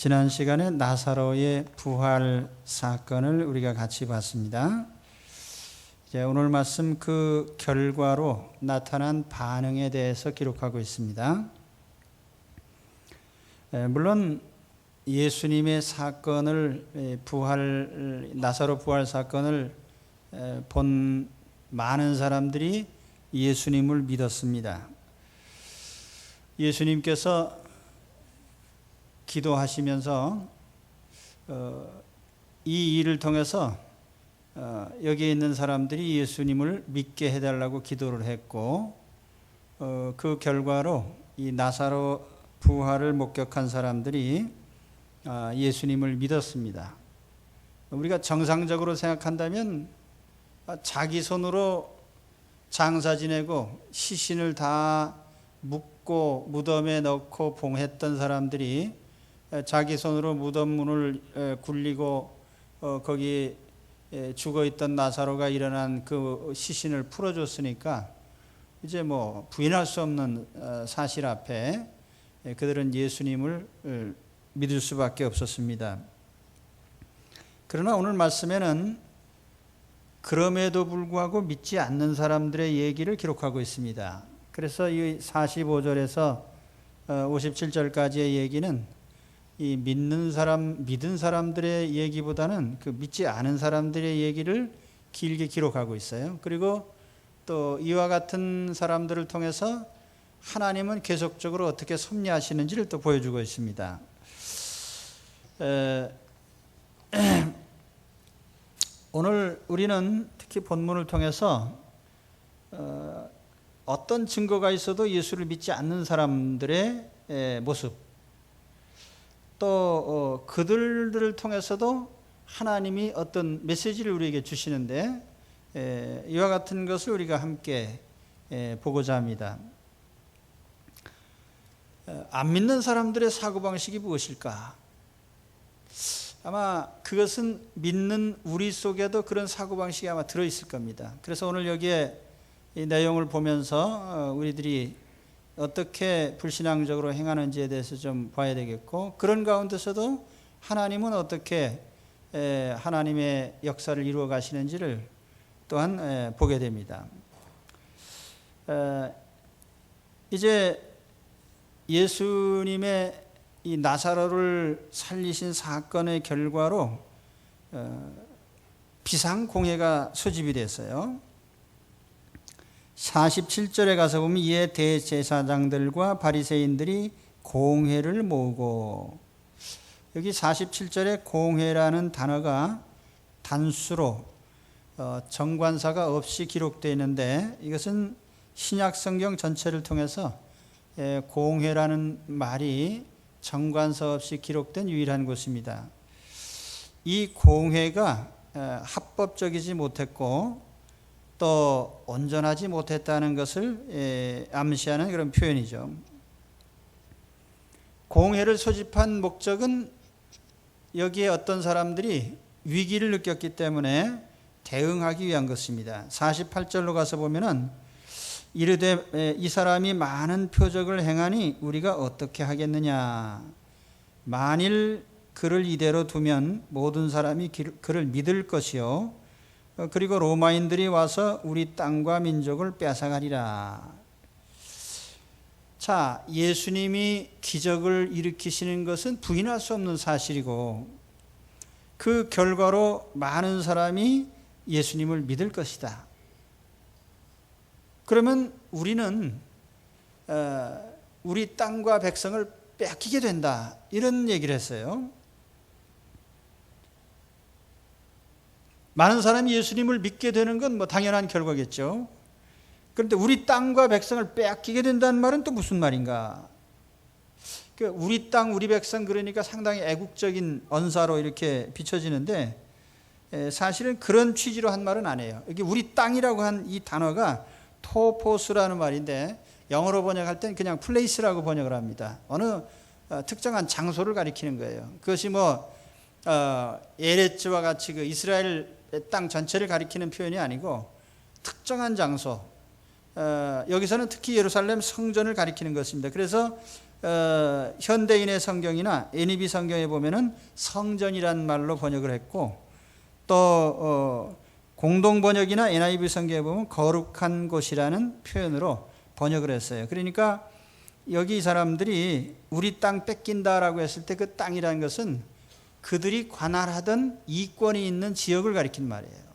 지난 시간에 나사로의 부활 사건을 우리가 같이 봤습니다. 이제 오늘 말씀 그 결과로 나타난 반응에 대해서 기록하고 있습니다. 물론 예수님의 사건을 나사로 부활 사건을 본 많은 사람들이 예수님을 믿었습니다. 예수님께서 기도하시면서 이 일을 통해서 여기에 있는 사람들이 예수님을 믿게 해달라고 기도를 했고, 그 결과로 이 나사로 부활을 목격한 사람들이 예수님을 믿었습니다. 우리가 정상적으로 생각한다면 자기 손으로 장사 지내고 시신을 다 묶고 무덤에 넣고 봉했던 사람들이 자기 손으로 무덤 문을 굴리고 거기 죽어있던 나사로가 일어난 그 시신을 풀어줬으니까 이제 뭐 부인할 수 없는 사실 앞에 그들은 예수님을 믿을 수밖에 없었습니다. 그러나 오늘 말씀에는 그럼에도 불구하고 믿지 않는 사람들의 얘기를 기록하고 있습니다. 그래서 이 45절에서 57절까지의 얘기는 이 믿은 사람들의 얘기보다는 그 믿지 않은 사람들의 얘기를 길게 기록하고 있어요. 그리고 또 이와 같은 사람들을 통해서 하나님은 계속적으로 어떻게 섭리하시는지를 또 보여주고 있습니다. 오늘 우리는 특히 본문을 통해서 어떤 증거가 있어도 예수를 믿지 않는 사람들의 모습, 또 그들을 통해서도 하나님이 어떤 메시지를 우리에게 주시는데 이와 같은 것을 우리가 함께 보고자 합니다. 안 믿는 사람들의 사고방식이 무엇일까? 아마 그것은 믿는 우리 속에도 그런 사고방식이 아마 들어있을 겁니다. 그래서 오늘 여기에 이 내용을 보면서 우리들이 어떻게 불신앙적으로 행하는지에 대해서 좀 봐야 되겠고, 그런 가운데서도 하나님은 어떻게 하나님의 역사를 이루어 가시는지를 또한 보게 됩니다. 이제 예수님의 이 나사로를 살리신 사건의 결과로 비상공회가 소집이 됐어요. 47절에 가서 보면 이에 대제사장들과 바리새인들이 공회를 모으고, 여기 47절에 공회라는 단어가 단수로 정관사가 없이 기록되어 있는데, 이것은 신약 성경 전체를 통해서 공회라는 말이 정관사 없이 기록된 유일한 곳입니다. 이 공회가 합법적이지 못했고 또 온전하지 못했다는 것을 암시하는 그런 표현이죠. 공회를 소집한 목적은 여기에 어떤 사람들이 위기를 느꼈기 때문에 대응하기 위한 것입니다. 48절로 가서 보면은 이르되 이 사람이 많은 표적을 행하니 우리가 어떻게 하겠느냐. 만일 그를 이대로 두면 모든 사람이 그를 믿을 것이요, 그리고 로마인들이 와서 우리 땅과 민족을 뺏어가리라. 자, 예수님이 기적을 일으키시는 것은 부인할 수 없는 사실이고, 그 결과로 많은 사람이 예수님을 믿을 것이다. 그러면 우리는 우리 땅과 백성을 뺏기게 된다, 이런 얘기를 했어요. 많은 사람이 예수님을 믿게 되는 건 뭐 당연한 결과겠죠. 그런데 우리 땅과 백성을 빼앗기게 된다는 말은 또 무슨 말인가? 우리 땅, 우리 백성, 그러니까 상당히 애국적인 언사로 이렇게 비춰지는데 사실은 그런 취지로 한 말은 아니에요. 여기 우리 땅이라고 한 이 단어가 토포스라는 말인데 영어로 번역할 땐 그냥 플레이스라고 번역을 합니다. 어느 특정한 장소를 가리키는 거예요. 그것이 뭐 에레츠와 같이 그 이스라엘 땅 전체를 가리키는 표현이 아니고 특정한 장소, 여기서는 특히 예루살렘 성전을 가리키는 것입니다. 그래서 현대인의 성경이나 NIV 성경에 보면은 성전이란 말로 번역을 했고, 또 공동 번역이나 NIV 성경에 보면 거룩한 곳이라는 표현으로 번역을 했어요. 그러니까 여기 이 사람들이 우리 땅 뺏긴다라고 했을 때 그 땅이라는 것은 그들이 관할하던 이권이 있는 지역을 가리키는 말이에요.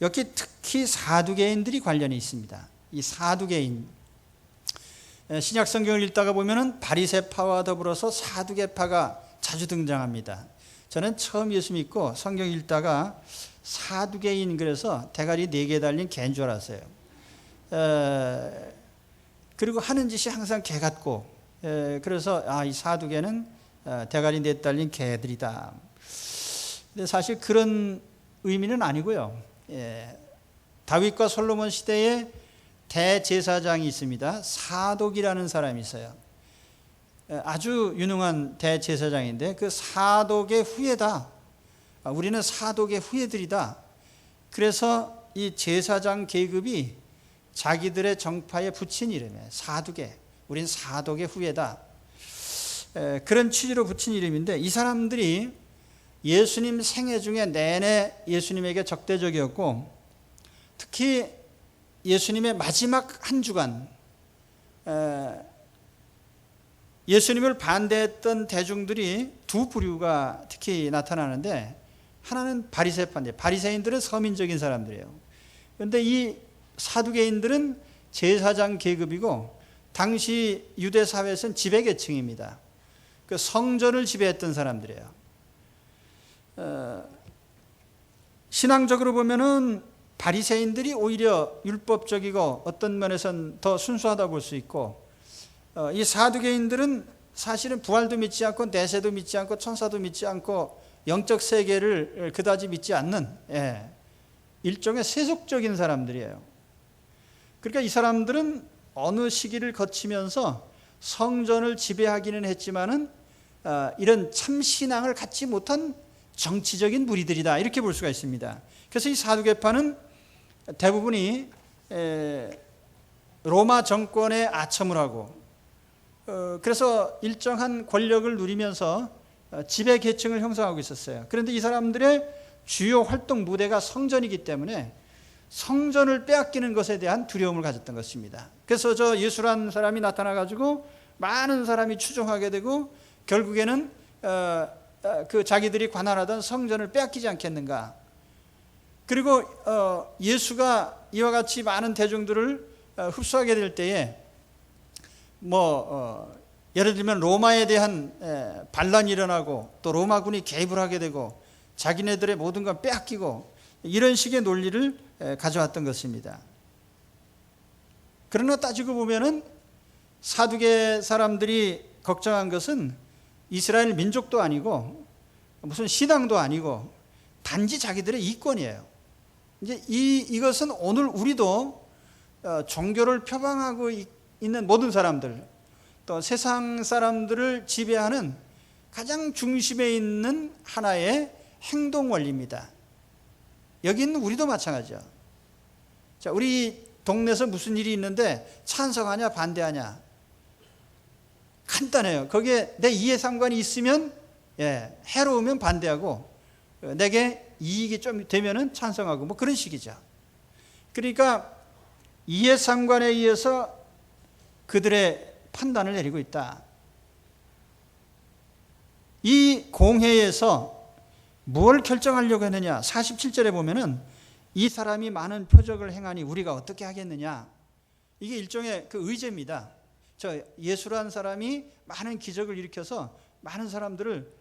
여기 특히 사두개인들이 관련이 있습니다. 이 사두개인, 신약 성경을 읽다가 보면은 바리새파와 더불어서 사두개파가 자주 등장합니다. 저는 처음 예수 믿고 성경 읽다가 사두개인, 그래서 대가리 4개 달린 개인 줄 알았어요. 그리고 하는 짓이 항상 개 같고, 그래서 이 사두개는 대가리 4 달린 개들이다. 근데 사실 그런 의미는 아니고요. 다윗과 솔로몬 시대에 대제사장이 있습니다. 사독이라는 사람이 있어요. 아주 유능한 대제사장인데 그 사독의 후예다. 우리는 사독의 후예들이다. 그래서 이 제사장 계급이 자기들의 정파에 붙인 이름이에요. 사독의, 우린 사독의 후예다. 그런 취지로 붙인 이름인데, 이 사람들이 예수님 생애 중에 내내 예수님에게 적대적이었고, 특히 예수님의 마지막 한 주간 예수님을 반대했던 대중들이 두 부류가 특히 나타나는데, 하나는 바리새파인데, 바리새인들은 서민적인 사람들이에요. 그런데 이 사두개인들은 제사장 계급이고 당시 유대 사회에서는 지배계층입니다. 그 성전을 지배했던 사람들이에요. 신앙적으로 보면은 바리새인들이 오히려 율법적이고 어떤 면에서는 더 순수하다 볼 수 있고, 이 사두개인들은 사실은 부활도 믿지 않고 내세도 믿지 않고 천사도 믿지 않고 영적 세계를 그다지 믿지 않는 일종의 세속적인 사람들이에요. 그러니까 이 사람들은 어느 시기를 거치면서 성전을 지배하기는 했지만은 이런 참신앙을 갖지 못한 정치적인 무리들이다, 이렇게 볼 수가 있습니다. 그래서 이 사두개파는 대부분이 로마 정권에 아첨을 하고, 그래서 일정한 권력을 누리면서 지배 계층을 형성하고 있었어요. 그런데 이 사람들의 주요 활동 무대가 성전이기 때문에 성전을 빼앗기는 것에 대한 두려움을 가졌던 것입니다. 그래서 저 예수라는 사람이 나타나가지고 많은 사람이 추종하게 되고, 결국에는 그 자기들이 관할하던 성전을 빼앗기지 않겠는가. 그리고 예수가 이와 같이 많은 대중들을 흡수하게 될 때에 예를 들면 로마에 대한 반란이 일어나고 또 로마군이 개입을 하게 되고 자기네들의 모든 걸 빼앗기고, 이런 식의 논리를 가져왔던 것입니다. 그러나 따지고 보면은 사두개 사람들이 걱정한 것은 이스라엘 민족도 아니고 무슨 신앙도 아니고 단지 자기들의 이권이에요. 이제 이것은 오늘 우리도 종교를 표방하고 있는 모든 사람들, 또 세상 사람들을 지배하는 가장 중심에 있는 하나의 행동 원리입니다. 여기 있는 우리도 마찬가지죠. 자, 우리 동네에서 무슨 일이 있는데 찬성하냐 반대하냐, 간단해요. 거기에 내 이해상관이 있으면 해로우면 반대하고, 내게 이익이 좀 되면은 찬성하고, 뭐 그런 식이죠. 그러니까 이해상관에 의해서 그들의 판단을 내리고 있다. 이 공회에서 뭘 결정하려고 했느냐? 47절에 보면은 이 사람이 많은 표적을 행하니 우리가 어떻게 하겠느냐? 이게 일종의 그 의제입니다. 저 예수라는 사람이 많은 기적을 일으켜서 많은 사람들을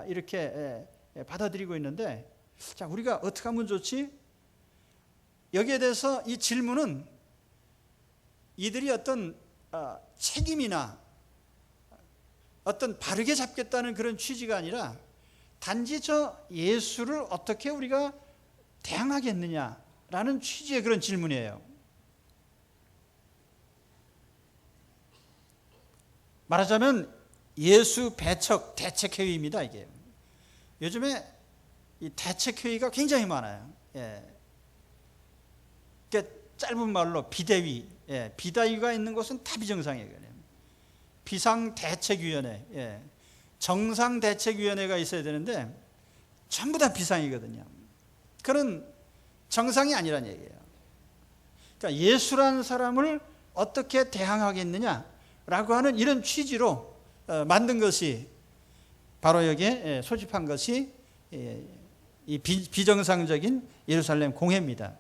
이렇게 받아들이고 있는데, 자, 우리가 어떻게 하면 좋지? 여기에 대해서 이 질문은 이들이 어떤 책임이나 어떤 바르게 잡겠다는 그런 취지가 아니라 단지 저 예수를 어떻게 우리가 대항하겠느냐라는 취지의 그런 질문이에요. 말하자면 예수 배척 대책회의입니다. 이게 요즘에 이 대책회의가 굉장히 많아요. 그러니까 짧은 말로 비대위, 비대위가 있는 곳은 다 비정상이에요. 비상대책위원회, 정상대책위원회가 있어야 되는데 전부 다 비상이거든요. 그런 정상이 아니란 얘기예요. 그러니까 예수라는 사람을 어떻게 대항하겠느냐라고 하는 이런 취지로 만든 것이 바로 여기에 소집한 것이 이 비정상적인 예루살렘 공회입니다.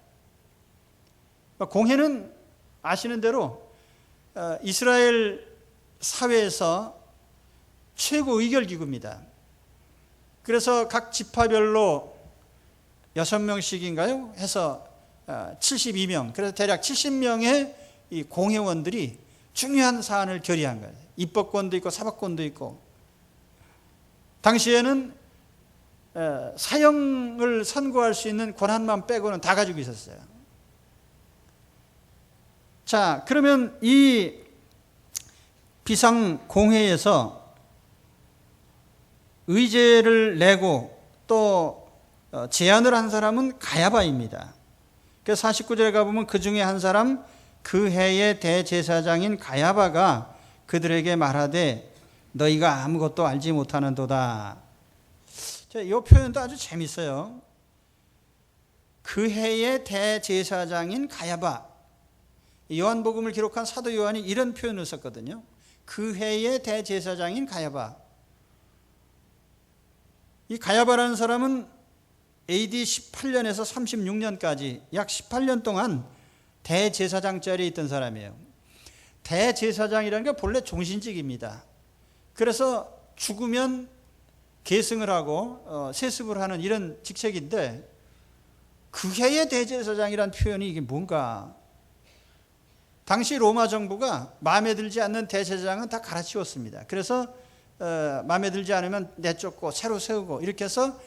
공회는 아시는 대로 이스라엘 사회에서 최고 의결기구입니다. 그래서 각 지파별로 6명씩인가요? 해서 72명, 그래서 대략 70명의 이 공회원들이 중요한 사안을 결의한 거예요. 입법권도 있고 사법권도 있고. 당시에는 사형을 선고할 수 있는 권한만 빼고는 다 가지고 있었어요. 자, 그러면 이 비상공회에서 의제를 내고 또 제안을 한 사람은 가야바입니다. 그래서 49절에 가보면 그 중에 한 사람, 그 해의 대제사장인 가야바가 그들에게 말하되 너희가 아무것도 알지 못하는도다. 이 표현도 아주 재밌어요. 그 해의 대제사장인 가야바. 요한복음을 기록한 사도 요한이 이런 표현을 썼거든요. 그 해의 대제사장인 가야바. 이 가야바라는 사람은 AD 18년에서 36년까지 약 18년 동안 대제사장 자리에 있던 사람이에요. 대제사장이라는 게 본래 종신직입니다. 그래서 죽으면 계승을 하고 세습을 하는 이런 직책인데 그 해의 대제사장이라는 표현이 이게 뭔가. 당시 로마 정부가 마음에 들지 않는 대제사장은 다 갈아치웠습니다. 그래서 마음에 들지 않으면 내쫓고 새로 세우고 이렇게 해서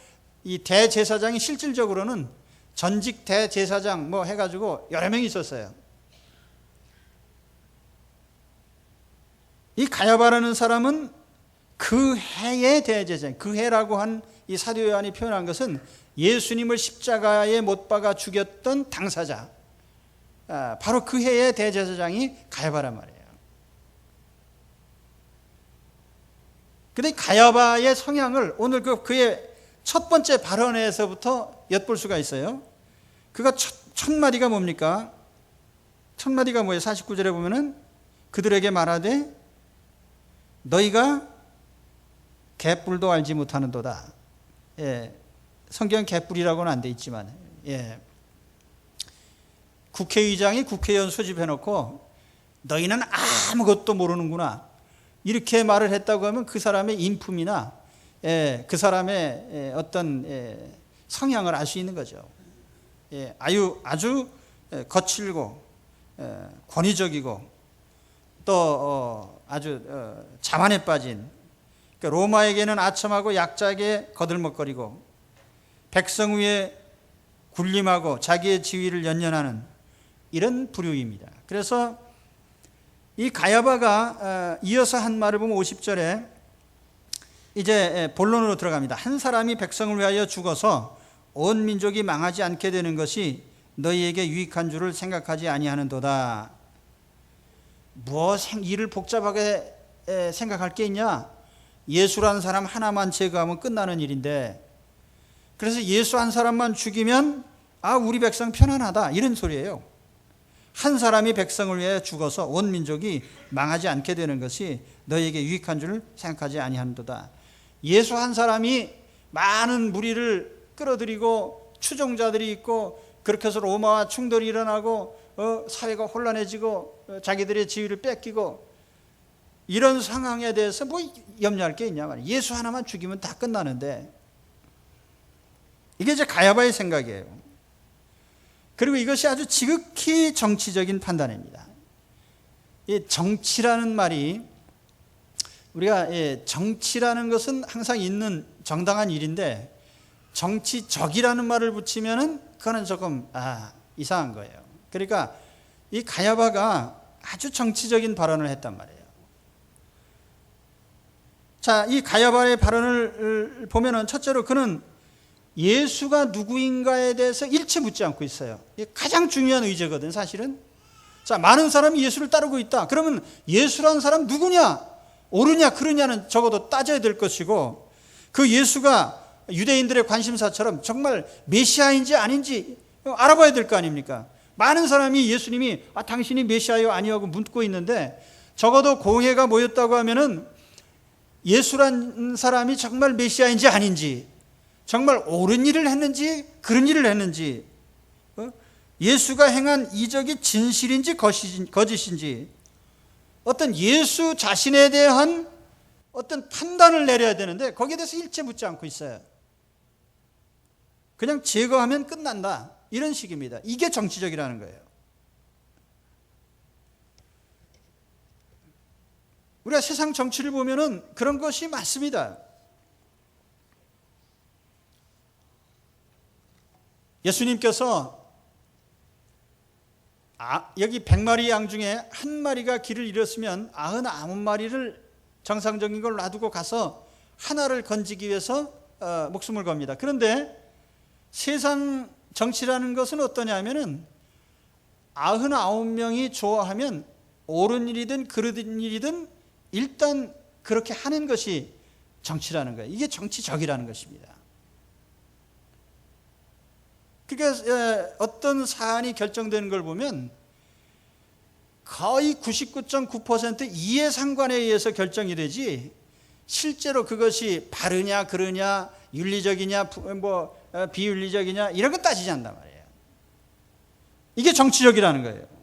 이 대제사장이 실질적으로는 전직 대제사장 뭐 해가지고 여러 명이 있었어요. 이 가야바라는 사람은 그 해의 대제사장, 그 해라고 한 이 사도 요한이 표현한 것은 예수님을 십자가에 못 박아 죽였던 당사자, 바로 그 해의 대제사장이 가야바란 말이에요. 근데 가야바의 성향을 오늘 그의 첫 번째 발언에서부터 엿볼 수가 있어요. 그가 첫 마디가 뭡니까? 첫 마디가 뭐예요? 49절에 보면은 그들에게 말하되 너희가 갯불도 알지 못하는도다. 성경 갯불이라고는 안 돼 있지만, 국회의장이 국회의원 소집해놓고 너희는 아무것도 모르는구나 이렇게 말을 했다고 하면 그 사람의 인품이나 그 사람의 어떤 성향을 알 수 있는 거죠. 아주 거칠고 권위적이고 또 아주 자만에 빠진, 그러니까 로마에게는 아첨하고 약자에게 거들먹거리고 백성 위에 군림하고 자기의 지위를 연연하는 이런 부류입니다. 그래서 이 가야바가 이어서 한 말을 보면 50절에 이제 본론으로 들어갑니다. 한 사람이 백성을 위하여 죽어서 온 민족이 망하지 않게 되는 것이 너희에게 유익한 줄을 생각하지 아니하는도다. 일을 복잡하게 생각할 게 있냐? 예수라는 사람 하나만 제거하면 끝나는 일인데, 그래서 예수 한 사람만 죽이면 우리 백성 편안하다 이런 소리예요. 한 사람이 백성을 위해 죽어서 온 민족이 망하지 않게 되는 것이 너희에게 유익한 줄을 생각하지 아니하는도다. 예수 한 사람이 많은 무리를 끌어들이고 추종자들이 있고 그렇게 해서 로마와 충돌이 일어나고 사회가 혼란해지고 자기들의 지위를 뺏기고 이런 상황에 대해서 뭐 염려할 게 있냐 말이에요. 예수 하나만 죽이면 다 끝나는데. 이게 이제 가야바의 생각이에요. 그리고 이것이 아주 지극히 정치적인 판단입니다. 이 정치라는 말이, 우리가 정치라는 것은 항상 있는 정당한 일인데 정치적이라는 말을 붙이면은 그거는 조금 이상한 거예요. 그러니까 이 가야바가 아주 정치적인 발언을 했단 말이에요. 자, 이 가야바의 발언을 보면은 첫째로 그는 예수가 누구인가에 대해서 일체 묻지 않고 있어요. 이게 가장 중요한 의제거든, 사실은. 자, 많은 사람이 예수를 따르고 있다. 그러면 예수라는 사람 누구냐? 옳으냐 그르냐는 적어도 따져야 될 것이고, 그 예수가 유대인들의 관심사처럼 정말 메시아인지 아닌지 알아봐야 될 거 아닙니까? 많은 사람이 예수님이 당신이 메시아요 아니요 묻고 있는데, 적어도 공회가 모였다고 하면은 예수란 사람이 정말 메시아인지 아닌지, 정말 옳은 일을 했는지 그런 일을 했는지, 예수가 행한 이적이 진실인지 거짓인지, 어떤 예수 자신에 대한 어떤 판단을 내려야 되는데 거기에 대해서 일체 묻지 않고 있어요. 그냥 제거하면 끝난다, 이런 식입니다. 이게 정치적이라는 거예요. 우리가 세상 정치를 보면은 그런 것이 많습니다. 예수님께서 여기 100마리 양 중에 한 마리가 길을 잃었으면 99마리를 정상적인 걸 놔두고 가서 하나를 건지기 위해서 목숨을 겁니다. 그런데 세상 정치라는 것은 어떠냐면은 99명이 좋아하면 옳은 일이든 그르든 일이든 일단 그렇게 하는 것이 정치라는 거예요. 이게 정치적이라는 것입니다. 그러니까 어떤 사안이 결정되는 걸 보면 거의 99.9% 이해상관에 의해서 결정이 되지, 실제로 그것이 바르냐 그르냐 윤리적이냐 비윤리적이냐 이런 건 따지지 않단 말이에요. 이게 정치적이라는 거예요.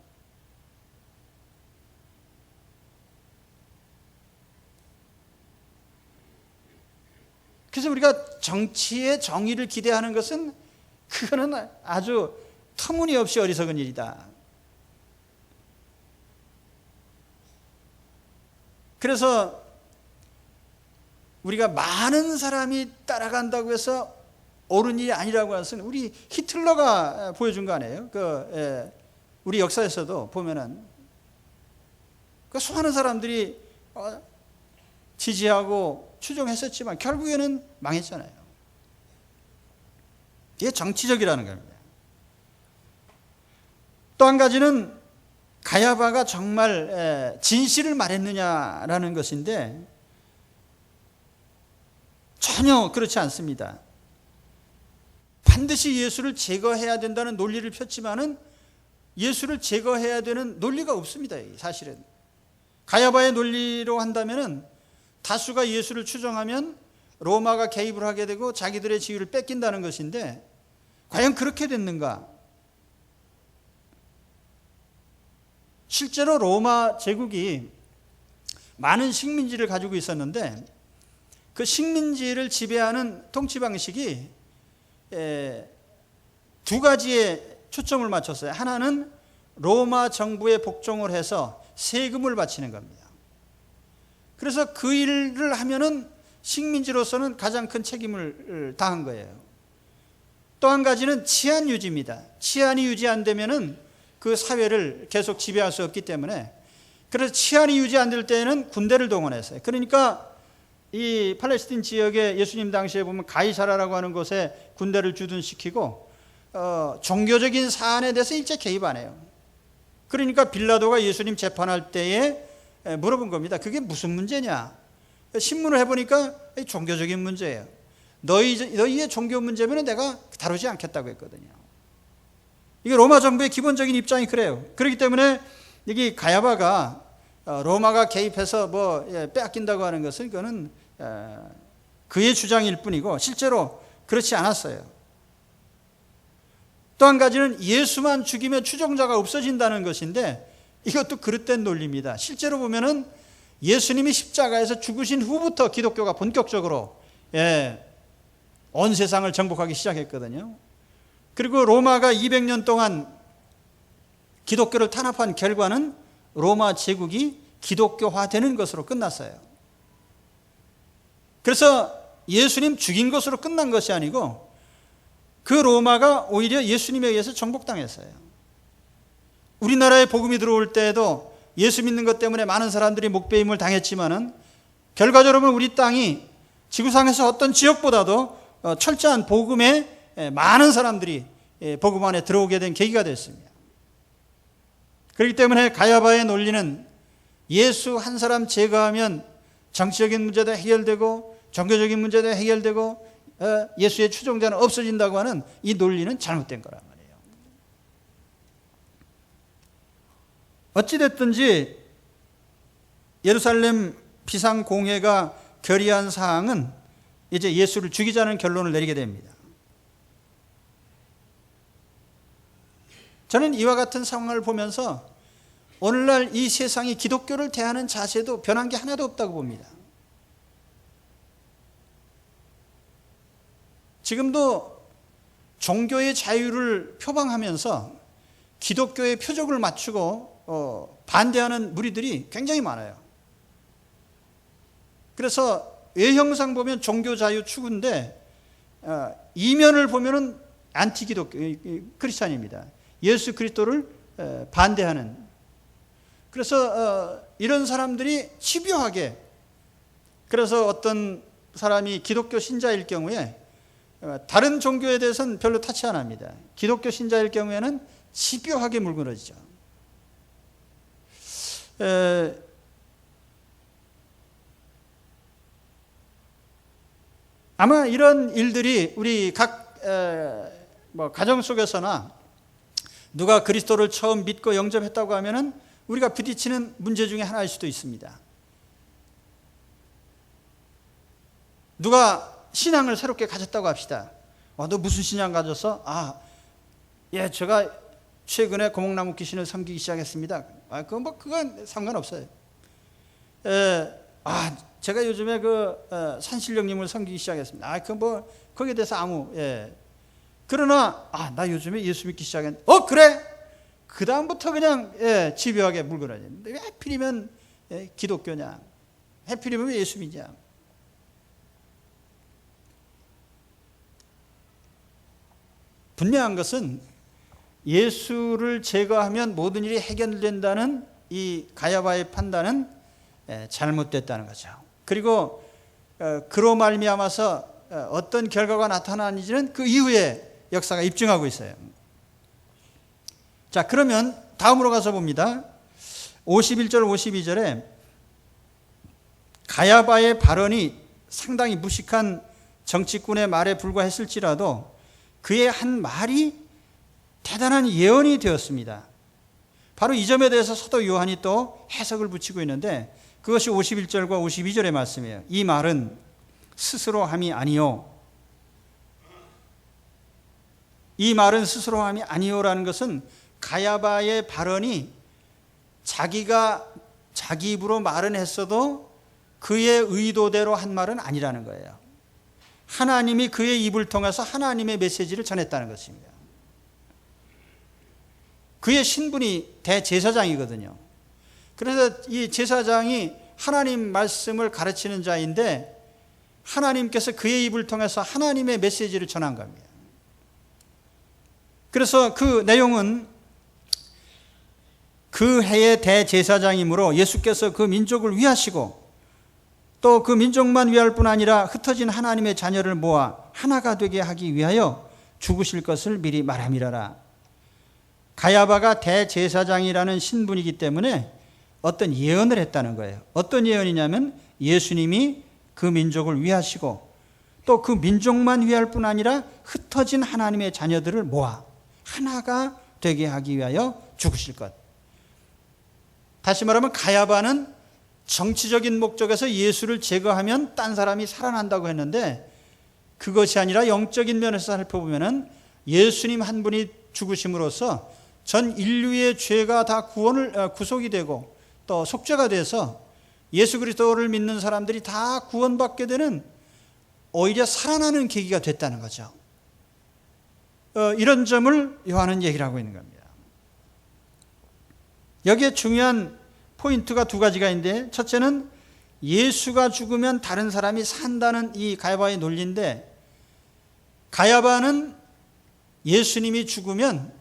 그래서 우리가 정치의 정의를 기대하는 것은, 그거는 아주 터무니없이 어리석은 일이다. 그래서 우리가 많은 사람이 따라간다고 해서 옳은 일이 아니라고 하는 것은 우리 히틀러가 보여준 거 아니에요? 우리 역사에서도 보면은 그 수많은 사람들이 지지하고 추종했었지만 결국에는 망했잖아요. 이게 정치적이라는 겁니다. 또 한 가지는 가야바가 정말 진실을 말했느냐라는 것인데, 전혀 그렇지 않습니다. 반드시 예수를 제거해야 된다는 논리를 폈지만은 예수를 제거해야 되는 논리가 없습니다. 사실은 가야바의 논리로 한다면은 다수가 예수를 추종하면 로마가 개입을 하게 되고 자기들의 지위를 뺏긴다는 것인데, 과연 그렇게 됐는가? 실제로 로마 제국이 많은 식민지를 가지고 있었는데, 그 식민지를 지배하는 통치 방식이 두 가지에 초점을 맞췄어요. 하나는 로마 정부에 복종을 해서 세금을 바치는 겁니다. 그래서 그 일을 하면은 식민지로서는 가장 큰 책임을 다한 거예요. 또 한 가지는 치안 유지입니다. 치안이 유지 안 되면은 그 사회를 계속 지배할 수 없기 때문에, 그래서 치안이 유지 안 될 때에는 군대를 동원했어요. 그러니까 이 팔레스틴 지역에 예수님 당시에 보면 가이사라라고 하는 곳에 군대를 주둔시키고 종교적인 사안에 대해서 일체 개입 안 해요. 그러니까 빌라도가 예수님 재판할 때에 물어본 겁니다. 그게 무슨 문제냐? 신문을 해보니까 종교적인 문제예요. 너희의 종교 문제면 내가 다루지 않겠다고 했거든요. 이게 로마 정부의 기본적인 입장이 그래요. 그렇기 때문에 여기 가야바가 로마가 개입해서 빼앗긴다고 하는 것은 그거는 그의 주장일 뿐이고 실제로 그렇지 않았어요. 또 한 가지는 예수만 죽이면 추종자가 없어진다는 것인데, 이것도 그릇된 논리입니다. 실제로 보면은 예수님이 십자가에서 죽으신 후부터 기독교가 본격적으로 온 세상을 정복하기 시작했거든요. 그리고 로마가 200년 동안 기독교를 탄압한 결과는 로마 제국이 기독교화되는 것으로 끝났어요. 그래서 예수님 죽인 것으로 끝난 것이 아니고 그 로마가 오히려 예수님에 의해서 정복당했어요. 우리나라에 복음이 들어올 때에도 예수 믿는 것 때문에 많은 사람들이 목배임을 당했지만은 결과적으로 우리 땅이 지구상에서 어떤 지역보다도 철저한 복음에 많은 사람들이 복음 안에 들어오게 된 계기가 됐습니다. 그렇기 때문에 가야바의 논리는 예수 한 사람 제거하면 정치적인 문제도 해결되고 종교적인 문제도 해결되고 예수의 추종자는 없어진다고 하는 이 논리는 잘못된 거란 말이에요. 어찌됐든지 예루살렘 비상공회가 결의한 사항은 이제 예수를 죽이자는 결론을 내리게 됩니다. 저는 이와 같은 상황을 보면서 오늘날 이 세상이 기독교를 대하는 자세도 변한 게 하나도 없다고 봅니다. 지금도 종교의 자유를 표방하면서 기독교의 표적을 맞추고 반대하는 무리들이 굉장히 많아요. 그래서 외형상 보면 종교 자유 추구인데 이면을 보면은 안티 기독교 크리스찬입니다. 예수 그리스도를 반대하는. 그래서 이런 사람들이 집요하게, 그래서 어떤 사람이 기독교 신자일 경우에 다른 종교에 대해서는 별로 타치 안 합니다. 기독교 신자일 경우에는 집요하게 물그러지죠. 아마 이런 일들이 우리 각 가정 속에서나 누가 그리스도를 처음 믿고 영접했다고 하면은 우리가 부딪히는 문제 중에 하나일 수도 있습니다. 누가 신앙을 새롭게 가졌다고 합시다. 너 무슨 신앙 가졌어? 제가 최근에 고목나무 귀신을 섬기기 시작했습니다. 그건 상관없어요. 제가 요즘에 산신령님을 섬기기 시작했습니다. 거기에 대해서 그러나 나 요즘에 예수 믿기 시작했는데 그래? 그 다음부터 그냥 집요하게 물그러지는데 왜 하필이면 기독교냐? 하필이면 왜 예수 믿냐? 분명한 것은 예수를 제거하면 모든 일이 해결된다는 이 가야바의 판단은 잘못됐다는 거죠. 그리고 그로 말미암아서 어떤 결과가 나타나는지는 그 이후에 역사가 입증하고 있어요. 자, 그러면 다음으로 가서 봅니다. 51절 52절에 가야바의 발언이 상당히 무식한 정치꾼의 말에 불과했을지라도 그의 한 말이 대단한 예언이 되었습니다. 바로 이 점에 대해서 사도 요한이 또 해석을 붙이고 있는데 그것이 51절과 52절의 말씀이에요. 이 말은 스스로 함이 아니요. 이 말은 스스로 함이 아니요라는 것은 가야바의 발언이 자기가 자기 입으로 말은 했어도 그의 의도대로 한 말은 아니라는 거예요. 하나님이 그의 입을 통해서 하나님의 메시지를 전했다는 것입니다. 그의 신분이 대제사장이거든요. 그래서 이 제사장이 하나님 말씀을 가르치는 자인데 하나님께서 그의 입을 통해서 하나님의 메시지를 전한 겁니다. 그래서 그 내용은 그 해의 대제사장이므로 예수께서 그 민족을 위하시고 또 그 민족만 위할 뿐 아니라 흩어진 하나님의 자녀를 모아 하나가 되게 하기 위하여 죽으실 것을 미리 말함이라라. 가야바가 대제사장이라는 신분이기 때문에 어떤 예언을 했다는 거예요. 어떤 예언이냐면 예수님이 그 민족을 위하시고 또 그 민족만 위할 뿐 아니라 흩어진 하나님의 자녀들을 모아 하나가 되게 하기 위하여 죽으실 것. 다시 말하면 가야바는 정치적인 목적에서 예수를 제거하면 딴 사람이 살아난다고 했는데 그것이 아니라 영적인 면에서 살펴보면 예수님 한 분이 죽으심으로써 전 인류의 죄가 다 구속이 되고 또 속죄가 돼서 예수 그리스도를 믿는 사람들이 다 구원받게 되는 오히려 살아나는 계기가 됐다는 거죠. 이런 점을 요한은 얘기를 하고 있는 겁니다. 여기에 중요한 포인트가 두 가지가 있는데 첫째는 예수가 죽으면 다른 사람이 산다는 이 가야바의 논리인데 가야바는 예수님이 죽으면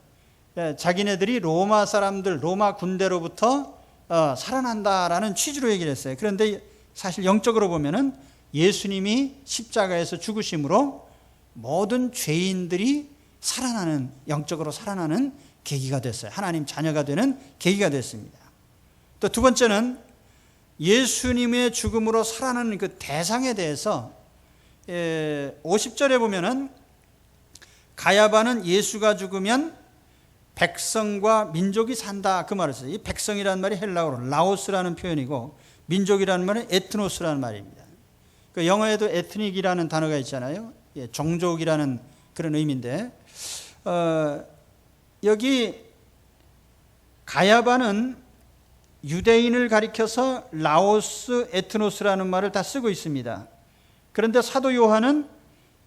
자기네들이 로마 사람들, 로마 군대로부터 살아난다라는 취지로 얘기를 했어요. 그런데 사실 영적으로 보면은 예수님이 십자가에서 죽으심으로 모든 죄인들이 살아나는, 영적으로 살아나는 계기가 됐어요. 하나님 자녀가 되는 계기가 됐습니다. 또 두 번째는 예수님의 죽음으로 살아나는 그 대상에 대해서 50절에 보면은 가야바는 예수가 죽으면 백성과 민족이 산다 그 말을 써요. 이 백성이라는 말이 헬라어로 라오스라는 표현이고 민족이라는 말은 에트노스라는 말입니다. 그 영어에도 에트닉이라는 단어가 있잖아요. 종족이라는 그런 의미인데 여기 가야바는 유대인을 가리켜서 라오스 에트노스라는 말을 다 쓰고 있습니다. 그런데 사도 요한은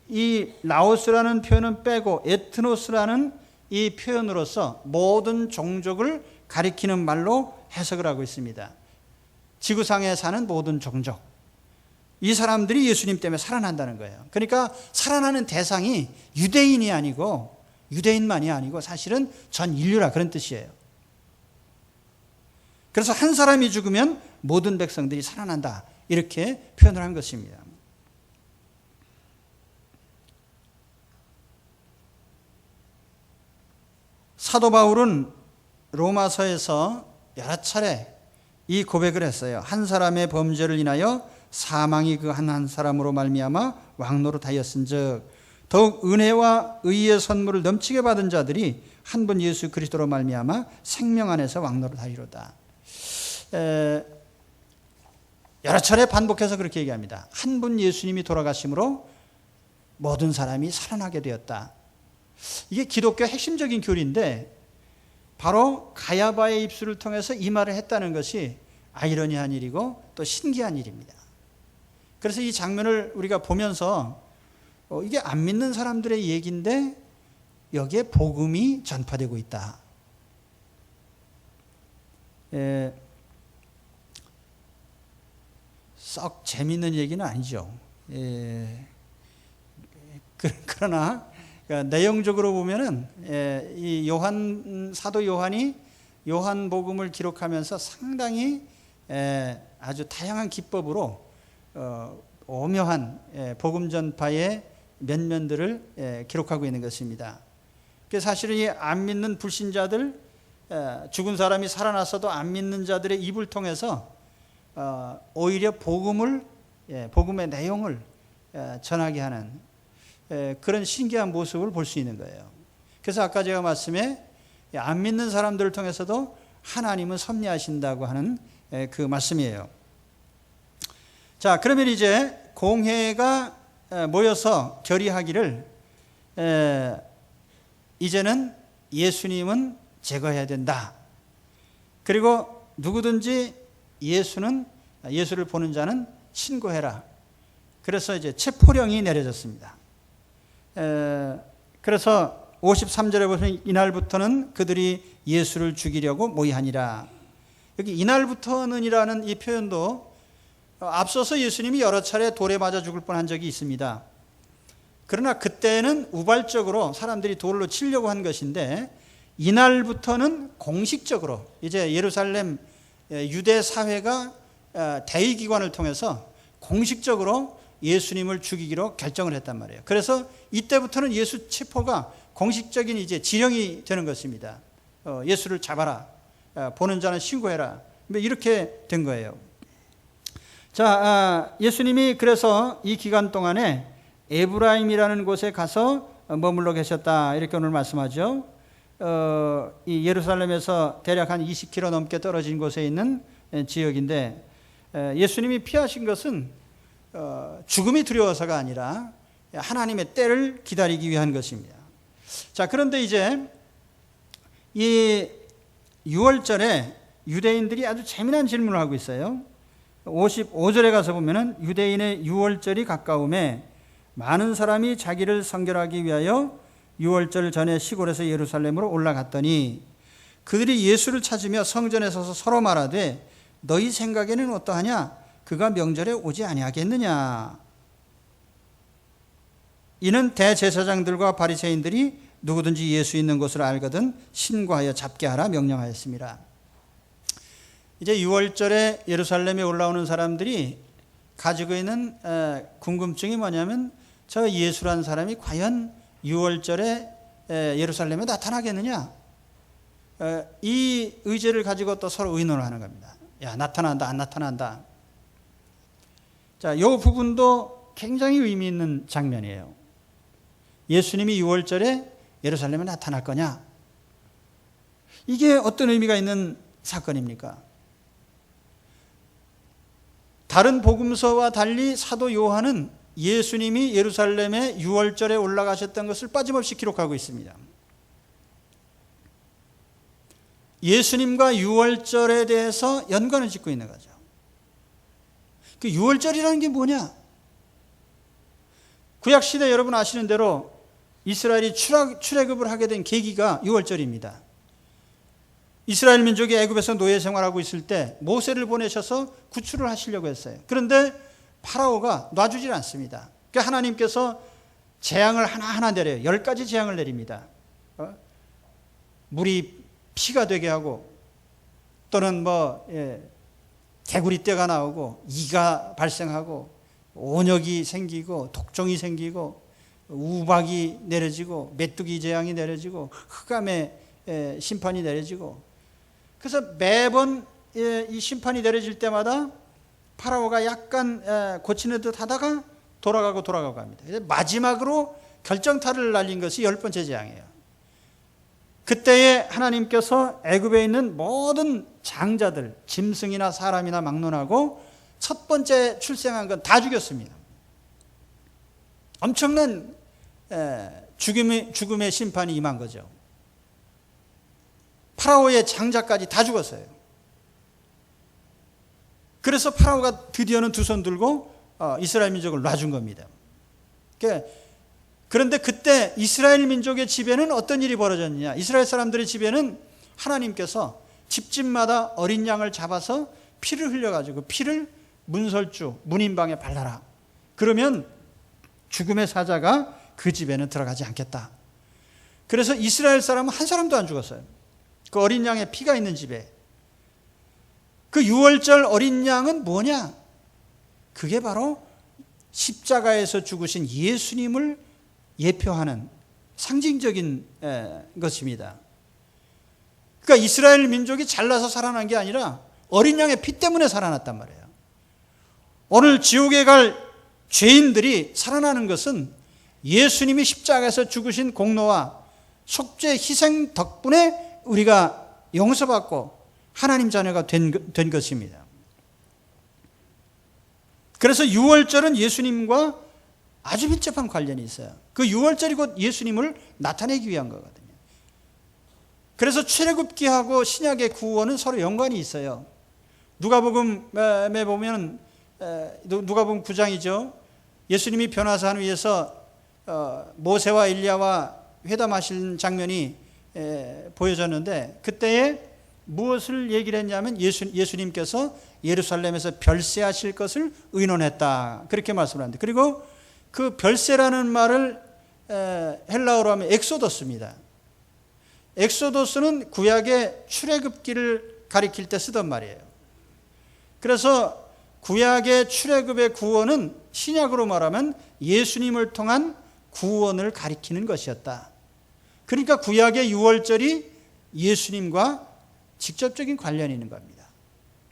이 라오스라는 표현은 빼고 에트노스라는 이 표현으로서 모든 종족을 가리키는 말로 해석을 하고 있습니다. 지구상에 사는 모든 종족, 이 사람들이 예수님 때문에 살아난다는 거예요. 그러니까 살아나는 대상이 유대인이 아니고 유대인만이 아니고 사실은 전 인류라 그런 뜻이에요. 그래서 한 사람이 죽으면 모든 백성들이 살아난다 이렇게 표현을 한 것입니다. 사도 바울은 로마서에서 여러 차례 이 고백을 했어요. 한 사람의 범죄를 인하여 사망이 그 한 사람으로 말미암아 왕노릇하였은즉 더욱 은혜와 의의 선물을 넘치게 받은 자들이 한 분 예수 그리스도로 말미암아 생명 안에서 왕노릇하리로다. 여러 차례 반복해서 그렇게 얘기합니다. 한 분 예수님이 돌아가심으로 모든 사람이 살아나게 되었다. 이게 기독교의 핵심적인 교리인데 바로 가야바의 입술을 통해서 이 말을 했다는 것이 아이러니한 일이고 또 신기한 일입니다. 그래서 이 장면을 우리가 보면서 이게 안 믿는 사람들의 얘기인데 여기에 복음이 전파되고 있다. 썩 재밌는 얘기는 아니죠. 그러나 내용적으로 보면은 이 사도 요한이 요한복음을 기록하면서 상당히 아주 다양한 기법으로 오묘한 복음 전파의 면면들을 기록하고 있는 것입니다. 그래서 사실은 이 안 믿는 불신자들, 죽은 사람이 살아났어도 안 믿는 자들의 입을 통해서 오히려 복음의 내용을 전하게 하는 그런 신기한 모습을 볼 수 있는 거예요. 그래서 아까 제가 말씀에 안 믿는 사람들을 통해서도 하나님은 섭리하신다고 하는 그 말씀이에요. 자, 그러면 이제 공회가 모여서 결의하기를 이제는 예수님은 제거해야 된다. 그리고 누구든지 예수를 보는 자는 신고해라. 그래서 이제 체포령이 내려졌습니다. 그래서 53절에 보시면 이날부터는 그들이 예수를 죽이려고 모의하니라. 여기 이날부터는이라는 이 표현도 앞서서 예수님이 여러 차례 돌에 맞아 죽을 뻔한 적이 있습니다. 그러나 그때는 우발적으로 사람들이 돌로 치려고 한 것인데 이날부터는 공식적으로 이제 예루살렘 유대 사회가 대의기관을 통해서 공식적으로 예수님을 죽이기로 결정을 했단 말이에요. 그래서 이때부터는 예수 체포가 공식적인 이제 지령이 되는 것입니다. 예수를 잡아라. 보는 자는 신고해라. 이렇게 된 거예요. 자, 예수님이 그래서 이 기간 동안에 에브라임이라는 곳에 가서 머물러 계셨다. 이렇게 오늘 말씀하죠. 이 예루살렘에서 대략 한 20km 넘게 떨어진 곳에 있는 지역인데 예수님이 피하신 것은 죽음이 두려워서가 아니라 하나님의 때를 기다리기 위한 것입니다. 자, 그런데 이제 이 6월절에 유대인들이 아주 재미난 질문을 하고 있어요. 55절에 가서 보면은 유대인의 6월절이 가까움에 많은 사람이 자기를 성결하기 위하여 6월절 전에 시골에서 예루살렘으로 올라갔더니 그들이 예수를 찾으며 성전에 서서 서로 말하되 너희 생각에는 어떠하냐? 그가 명절에 오지 아니하겠느냐? 이는 대제사장들과 바리새인들이 누구든지 예수 있는 곳을 알거든 신고하여 잡게 하라 명령하였습니다. 이제 6월절에 예루살렘에 올라오는 사람들이 가지고 있는 궁금증이 뭐냐면 저 예수라는 사람이 과연 6월절에 예루살렘에 나타나겠느냐? 이 의제를 가지고 또 서로 의논을 하는 겁니다. 야, 나타난다, 안 나타난다. 자, 이 부분도 굉장히 의미 있는 장면이에요. 예수님이 6월절에 예루살렘에 나타날 거냐? 이게 어떤 의미가 있는 사건입니까? 다른 복음서와 달리 사도 요한은 예수님이 예루살렘에 6월절에 올라가셨던 것을 빠짐없이 기록하고 있습니다. 예수님과 6월절에 대해서 연관을 짓고 있는 거죠. 그 6월절이라는 게 뭐냐? 구약시대 여러분 아시는 대로 이스라엘이 출애굽을 하게 된 계기가 6월절입니다. 이스라엘 민족이 애굽에서 노예 생활하고 있을 때 모세를 보내셔서 구출을 하시려고 했어요. 그런데 파라오가 놔주질 않습니다. 그러니까 하나님께서 재앙을 하나하나 내려요. 10가지 재앙을 내립니다. 물이 피가 되게 하고, 또는 개구리떼가 나오고, 이가 발생하고, 온역이 생기고, 독종이 생기고, 우박이 내려지고, 메뚜기 재앙이 내려지고, 흑암의 심판이 내려지고. 그래서 매번 이 심판이 내려질 때마다 파라오가 약간 고치는 듯 하다가 돌아가고 합니다. 마지막으로 결정타를 날린 것이 10번째 재앙이에요. 그때에 하나님께서 애굽에 있는 모든 장자들, 짐승이나 사람이나 막론하고 첫 번째 출생한 건 다 죽였습니다. 엄청난 죽음의 심판이 임한 거죠. 파라오의 장자까지 다 죽었어요. 그래서 파라오가 드디어는 두 손 들고 이스라엘 민족을 놔준 겁니다. 그런데 그때 이스라엘 민족의 집에는 어떤 일이 벌어졌느냐? 이스라엘 사람들의 집에는 하나님께서 집집마다 어린 양을 잡아서 피를 흘려가지고 피를 문설주, 문인방에 발라라. 그러면 죽음의 사자가 그 집에는 들어가지 않겠다. 그래서 이스라엘 사람은 한 사람도 안 죽었어요. 그 어린 양의 피가 있는 집에. 그 6월절 어린 양은 뭐냐? 그게 바로 십자가에서 죽으신 예수님을 예표하는 상징적인 것입니다. 그러니까 이스라엘 민족이 잘나서 살아난 게 아니라 어린 양의 피 때문에 살아났단 말이에요. 오늘 지옥에 갈 죄인들이 살아나는 것은 예수님이 십자가에서 죽으신 공로와 속죄 희생 덕분에 우리가 용서받고 하나님 자녀가 된 것입니다. 그래서 6월절은 예수님과 아주 밀접한 관련이 있어요. 그 6월절이 곧 예수님을 나타내기 위한 거거든요. 그래서 출애굽기하고 신약의 구원은 서로 연관이 있어요. 누가복음에 보면 누가복음 9장이죠. 예수님이 변화산 위에서 모세와 엘리야와 회담하신 장면이 보여졌는데, 그때에 무엇을 얘기를 했냐면 예수님께서 예루살렘에서 별세하실 것을 의논했다, 그렇게 말씀을 하는데, 그리고 그 별세라는 말을 헬라어로 하면 엑소더스입니다. 엑소더스는 구약의 출애굽기를 가리킬 때 쓰던 말이에요. 그래서 구약의 출애굽의 구원은 신약으로 말하면 예수님을 통한 구원을 가리키는 것이었다. 그러니까 구약의 6월절이 예수님과 직접적인 관련이 있는 겁니다.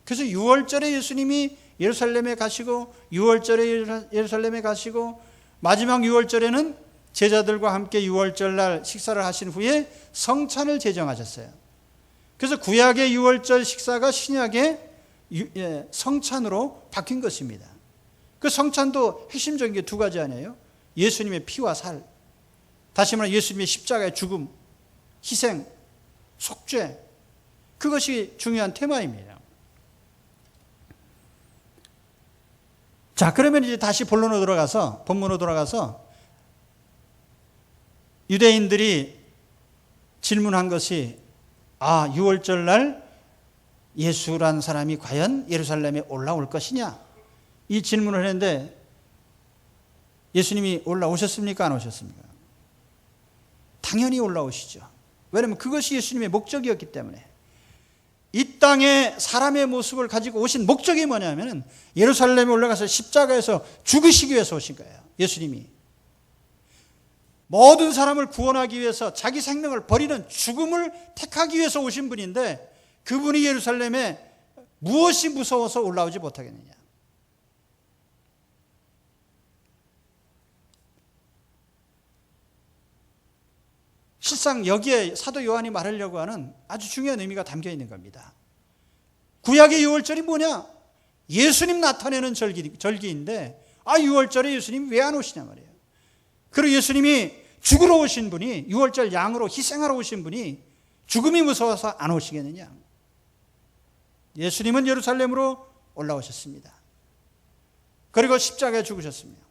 그래서 6월절에 예수님이 예루살렘에 가시고, 6월절에 예루살렘에 가시고, 마지막 6월절에는 제자들과 함께 6월절 날 식사를 하신 후에 성찬을 제정하셨어요. 그래서 구약의 6월절 식사가 신약의 성찬으로 바뀐 것입니다. 그 성찬도 핵심적인 게 두 가지 아니에요? 예수님의 피와 살, 다시 말해 예수님의 십자가의 죽음, 희생, 속죄, 그것이 중요한 테마입니다. 자, 그러면 이제 다시 본문으로 돌아가서 유대인들이 질문한 것이, 6월절 날 예수란 사람이 과연 예루살렘에 올라올 것이냐? 이 질문을 했는데, 예수님이 올라오셨습니까? 안 오셨습니까? 당연히 올라오시죠. 왜냐하면 그것이 예수님의 목적이었기 때문에. 이 땅에 사람의 모습을 가지고 오신 목적이 뭐냐면 예루살렘에 올라가서 십자가에서 죽으시기 위해서 오신 거예요. 예수님이 모든 사람을 구원하기 위해서 자기 생명을 버리는 죽음을 택하기 위해서 오신 분인데, 그분이 예루살렘에 무엇이 무서워서 올라오지 못하겠느냐? 실상 여기에 사도 요한이 말하려고 하는 아주 중요한 의미가 담겨 있는 겁니다. 구약의 유월절이 뭐냐? 예수님 나타내는 절기인데 유월절에 예수님이 왜 안 오시냐 말이에요. 그리고 예수님이 죽으러 오신 분이, 유월절 양으로 희생하러 오신 분이 죽음이 무서워서 안 오시겠느냐? 예수님은 예루살렘으로 올라오셨습니다. 그리고 십자가에 죽으셨습니다.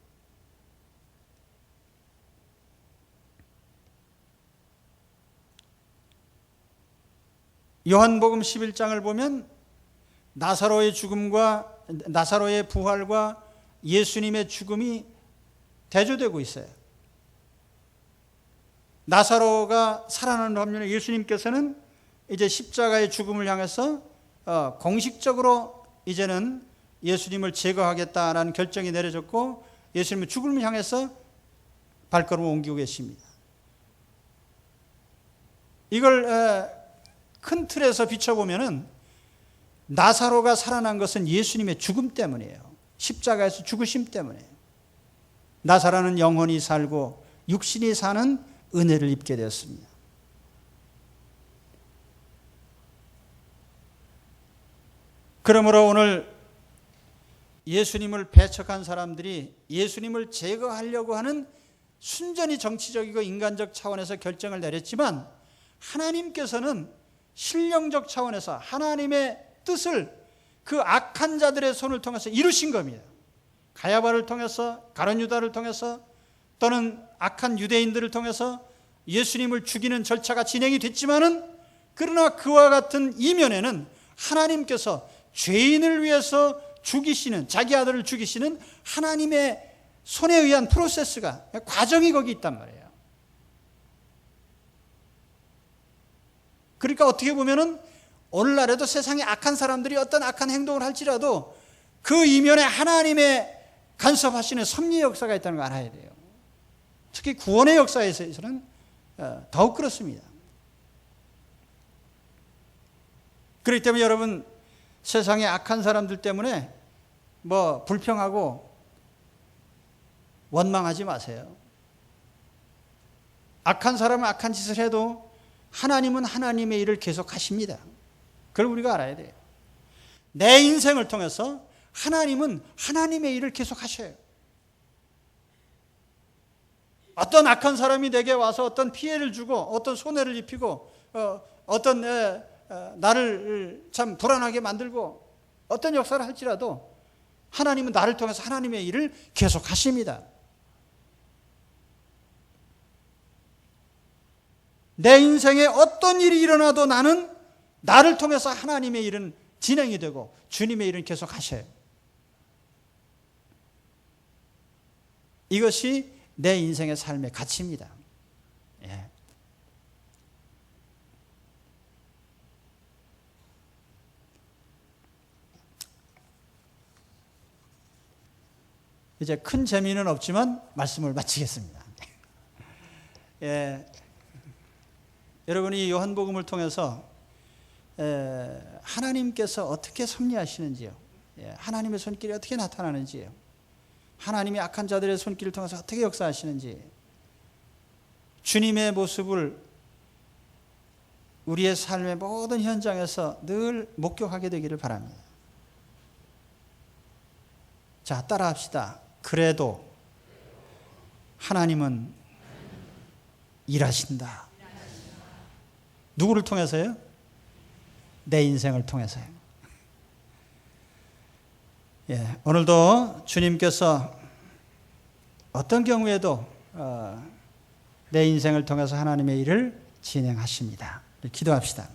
요한복음 11장을 보면 나사로의 죽음과 나사로의 부활과 예수님의 죽음이 대조되고 있어요. 나사로가 살아나는 반면에 예수님께서는 이제 십자가의 죽음을 향해서 공식적으로 이제는 예수님을 제거하겠다라는 결정이 내려졌고 예수님의 죽음을 향해서 발걸음을 옮기고 계십니다. 이걸 큰 틀에서 비춰보면은 나사로가 살아난 것은 예수님의 죽음 때문이에요. 십자가에서 죽으심 때문이에요. 나사로는 영혼이 살고 육신이 사는 은혜를 입게 되었습니다. 그러므로 오늘 예수님을 배척한 사람들이 예수님을 제거하려고 하는 순전히 정치적이고 인간적 차원에서 결정을 내렸지만 하나님께서는 신령적 차원에서 하나님의 뜻을 그 악한 자들의 손을 통해서 이루신 겁니다. 가야바를 통해서, 가룟 유다를 통해서, 또는 악한 유대인들을 통해서 예수님을 죽이는 절차가 진행이 됐지만은, 그러나 그와 같은 이면에는 하나님께서 죄인을 위해서 죽이시는, 자기 아들을 죽이시는 하나님의 손에 의한 프로세스가, 과정이 거기 있단 말이에요. 그러니까 어떻게 보면은 오늘날에도 세상에 악한 사람들이 어떤 악한 행동을 할지라도 그 이면에 하나님의 간섭하시는 섭리의 역사가 있다는 걸 알아야 돼요. 특히 구원의 역사에 있어서는 더욱 그렇습니다. 그렇기 때문에 여러분, 세상에 악한 사람들 때문에 불평하고 원망하지 마세요. 악한 사람은 악한 짓을 해도 하나님은 하나님의 일을 계속 하십니다. 그걸 우리가 알아야 돼요. 내 인생을 통해서 하나님은 하나님의 일을 계속 하셔요. 어떤 악한 사람이 내게 와서 어떤 피해를 주고 어떤 손해를 입히고 어떤 나를 참 불안하게 만들고 어떤 역사를 할지라도 하나님은 나를 통해서 하나님의 일을 계속 하십니다. 내 인생에 어떤 일이 일어나도 나를 통해서 하나님의 일은 진행이 되고 주님의 일은 계속 하셔요. 이것이 내 인생의 삶의 가치입니다. 예. 이제 큰 재미는 없지만 말씀을 마치겠습니다. 예. 여러분이 요한복음을 통해서 하나님께서 어떻게 섭리하시는지요, 하나님의 손길이 어떻게 나타나는지요, 하나님이 악한 자들의 손길을 통해서 어떻게 역사하시는지, 주님의 모습을 우리의 삶의 모든 현장에서 늘 목격하게 되기를 바랍니다. 자, 따라합시다. 그래도 하나님은 일하신다. 누구를 통해서요? 내 인생을 통해서요. 예, 오늘도 주님께서 어떤 경우에도 내 인생을 통해서 하나님의 일을 진행하십니다. 기도합시다.